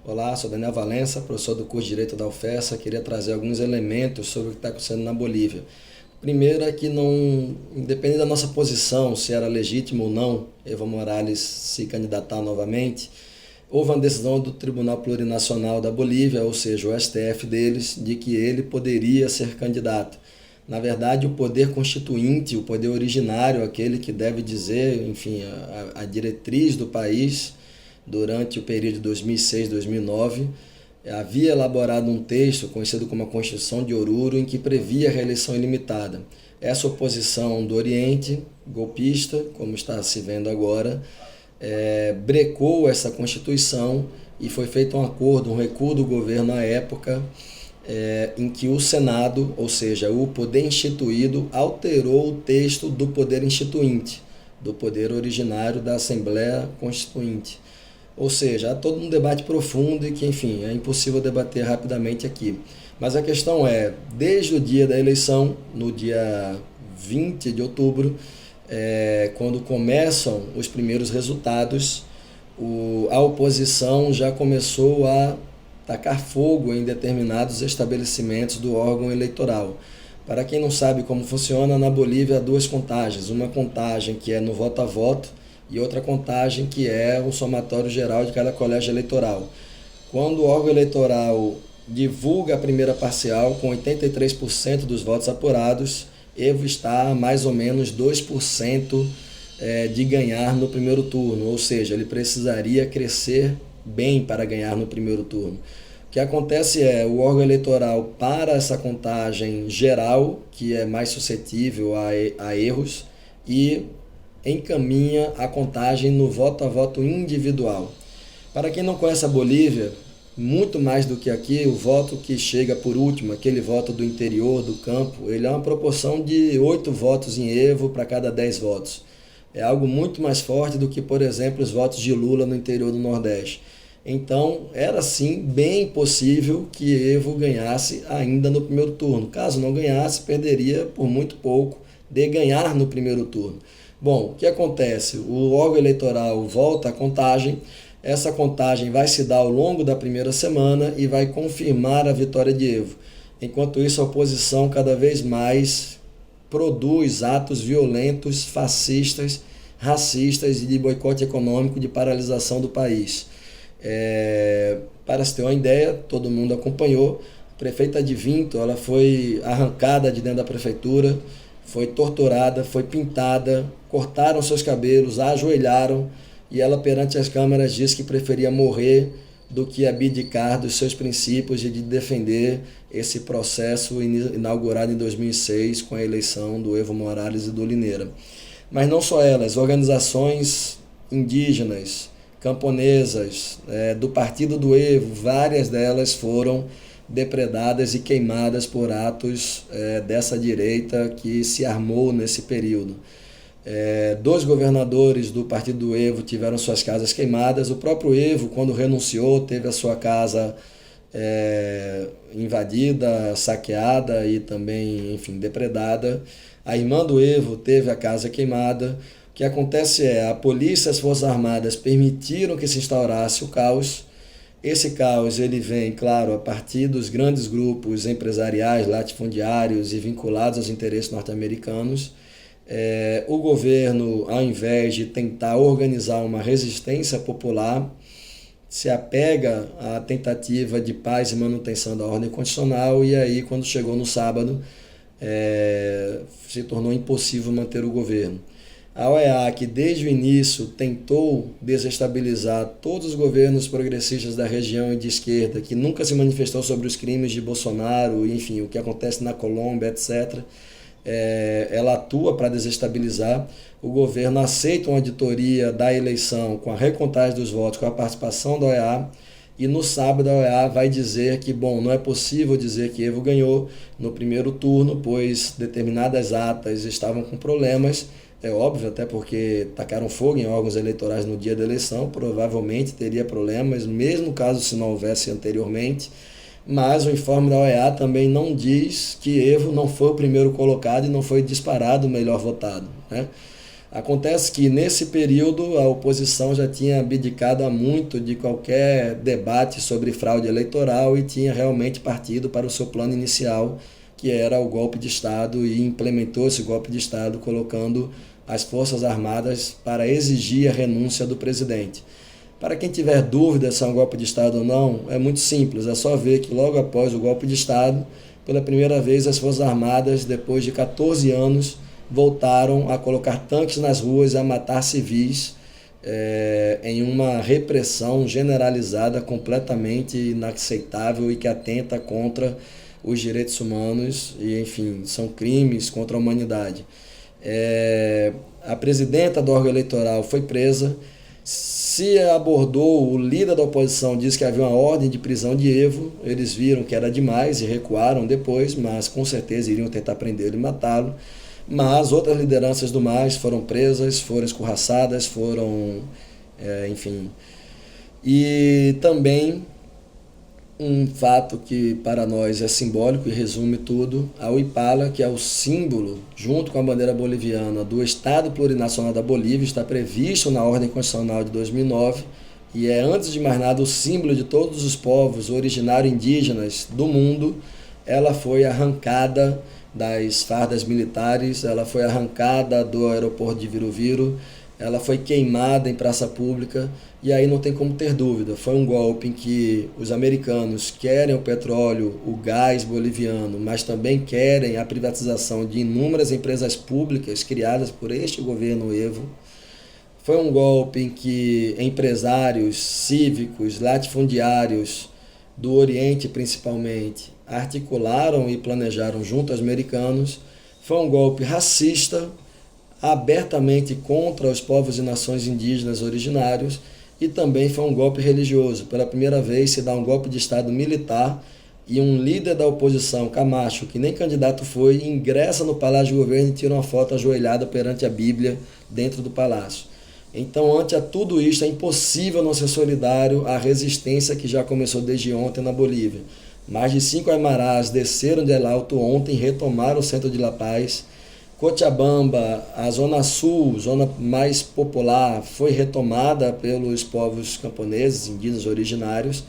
Olá, sou Daniel Valença, professor do curso de Direito da UFESA. Queria trazer alguns elementos sobre o que está acontecendo na Bolívia. Primeiro é que não, independente da nossa posição, se era legítimo ou não Evo Morales se candidatar novamente, houve uma decisão do Tribunal Plurinacional da Bolívia, ou seja, o STF deles, de que ele poderia ser candidato. Na verdade, o poder constituinte, o poder originário, aquele que deve dizer, enfim, a diretriz do país durante o período de 2006-2009, havia elaborado um texto conhecido como a Constituição de Oruro, em que previa a reeleição ilimitada. Essa oposição do Oriente, golpista, como está se vendo agora, brecou essa Constituição e foi feito um acordo, um recuo do governo à época, em que o Senado, ou seja, o poder instituído, alterou o texto do poder instituinte, do poder originário da Assembleia Constituinte. Ou seja, há todo um debate profundo e que, enfim, é impossível debater rapidamente aqui. Mas a questão é, desde o dia da eleição, no dia 20 de outubro, quando começam os primeiros resultados, a oposição já começou a tacar fogo em determinados estabelecimentos do órgão eleitoral. Para quem não sabe como funciona, na Bolívia há duas contagens. Uma contagem que é no voto a voto, e outra contagem que é o somatório geral de cada colégio eleitoral. Quando o órgão eleitoral divulga a primeira parcial com 83% dos votos apurados, Evo está a mais ou menos 2% de ganhar no primeiro turno, ou seja, ele precisaria crescer bem para ganhar no primeiro turno. O que acontece é, o órgão eleitoral para essa contagem geral, que é mais suscetível a erros, e encaminha a contagem no voto a voto individual. Para quem não conhece a Bolívia, muito mais do que aqui, o voto que chega por último, aquele voto do interior, do campo, ele é uma proporção de 8 votos em Evo para cada 10 votos. É algo muito mais forte do que, por exemplo, os votos de Lula no interior do Nordeste. Então, era sim bem possível que Evo ganhasse ainda no primeiro turno. Caso não ganhasse, perderia por muito pouco de ganhar no primeiro turno. Bom, o que acontece? O órgão eleitoral volta à contagem, essa contagem vai se dar ao longo da primeira semana e vai confirmar a vitória de Evo. Enquanto isso, a oposição cada vez mais produz atos violentos, fascistas, racistas e de boicote econômico, de paralisação do país. Para se ter uma ideia, todo mundo acompanhou, a prefeita de Vinto, ela foi arrancada de dentro da prefeitura, foi torturada, foi pintada, cortaram seus cabelos, a ajoelharam e ela perante as câmeras disse que preferia morrer do que abdicar dos seus princípios e de defender esse processo inaugurado em 2006 com a eleição do Evo Morales e do Lineira. Mas não só elas, organizações indígenas, camponesas, do partido do Evo, várias delas foram depredadas e queimadas por atos dessa direita que se armou nesse período. 2 governadores do partido do Evo tiveram suas casas queimadas. O próprio Evo, quando renunciou, teve a sua casa invadida, saqueada e também, enfim, depredada. A irmã do Evo teve a casa queimada. O que acontece é, a polícia e as forças armadas permitiram que se instaurasse o caos. Esse caos ele vem, claro, a partir dos grandes grupos empresariais, latifundiários e vinculados aos interesses norte-americanos. O governo, ao invés de tentar organizar uma resistência popular, se apega à tentativa de paz e manutenção da ordem constitucional e aí, quando chegou no sábado, se tornou impossível manter o governo. A OEA, que desde o início tentou desestabilizar todos os governos progressistas da região e de esquerda, que nunca se manifestou sobre os crimes de Bolsonaro, enfim, o que acontece na Colômbia, etc., ela atua para desestabilizar. O governo aceita uma auditoria da eleição com a recontagem dos votos, com a participação da OEA, e no sábado a OEA vai dizer que, bom, não é possível dizer que Evo ganhou no primeiro turno, pois determinadas atas estavam com problemas. É óbvio, até porque tacaram fogo em órgãos eleitorais no dia da eleição, provavelmente teria problemas, mesmo caso se não houvesse anteriormente. Mas o informe da OEA também não diz que Evo não foi o primeiro colocado e não foi disparado o melhor votado, né? Acontece que nesse período a oposição já tinha abdicado há muito de qualquer debate sobre fraude eleitoral e tinha realmente partido para o seu plano inicial, que era o golpe de Estado, e implementou esse golpe de Estado colocando as Forças Armadas para exigir a renúncia do presidente. Para quem tiver dúvida se é um golpe de Estado ou não, é muito simples, é só ver que logo após o golpe de Estado, pela primeira vez as Forças Armadas, depois de 14 anos, voltaram a colocar tanques nas ruas e a matar civis em uma repressão generalizada, completamente inaceitável e que atenta contra os direitos humanos e, enfim, são crimes contra a humanidade. A presidenta do órgão eleitoral foi presa. Se abordou, o líder da oposição disse que havia uma ordem de prisão de Evo, eles viram que era demais e recuaram depois, mas com certeza iriam tentar prendê-lo e matá-lo. Mas outras lideranças do MAS foram presas, foram escorraçadas, enfim. E também um fato que para nós é simbólico e resume tudo, a Huipala, que é o símbolo, junto com a bandeira boliviana, do Estado Plurinacional da Bolívia, está previsto na Ordem Constitucional de 2009 e é, antes de mais nada, o símbolo de todos os povos originários indígenas do mundo. Ela foi arrancada das fardas militares, ela foi arrancada do aeroporto de Viru-Viru, ela foi queimada em praça pública, e aí não tem como ter dúvida, foi um golpe em que os americanos querem o petróleo, o gás boliviano, mas também querem a privatização de inúmeras empresas públicas criadas por este governo Evo. Foi um golpe em que empresários cívicos, latifundiários do Oriente principalmente, articularam e planejaram junto aos americanos. Foi um golpe racista, abertamente contra os povos e nações indígenas originários, e também foi um golpe religioso. Pela primeira vez se dá um golpe de Estado militar e um líder da oposição, Camacho, que nem candidato foi, ingressa no Palácio de Governo e tira uma foto ajoelhada perante a Bíblia dentro do palácio. Então, ante a tudo isso, é impossível não ser solidário à resistência que já começou desde ontem na Bolívia. Mais de 5 aimarás desceram de El Alto ontem e retomaram o centro de La Paz. Cochabamba, a zona sul, zona mais popular, foi retomada pelos povos camponeses, indígenas originários.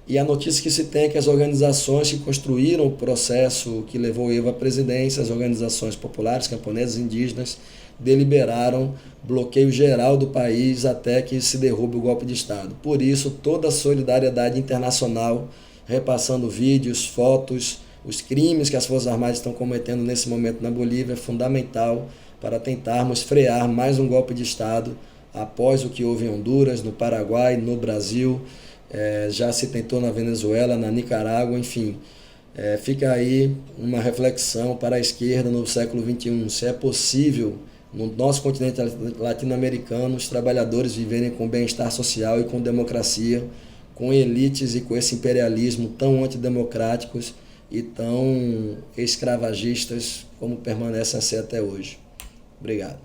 E a notícia que se tem é que as organizações que construíram o processo que levou Evo à presidência, as organizações populares, camponesas, indígenas, deliberaram bloqueio geral do país até que se derrube o golpe de Estado. Por isso, toda a solidariedade internacional, repassando vídeos, fotos, os crimes que as Forças Armadas estão cometendo nesse momento na Bolívia, é fundamental para tentarmos frear mais um golpe de Estado após o que houve em Honduras, no Paraguai, no Brasil, já se tentou na Venezuela, na Nicarágua, enfim. Fica aí uma reflexão para a esquerda no século XXI, se é possível no nosso continente latino-americano os trabalhadores viverem com bem-estar social e com democracia, com elites e com esse imperialismo tão antidemocráticos e tão escravagistas como permanecem a ser até hoje. Obrigado.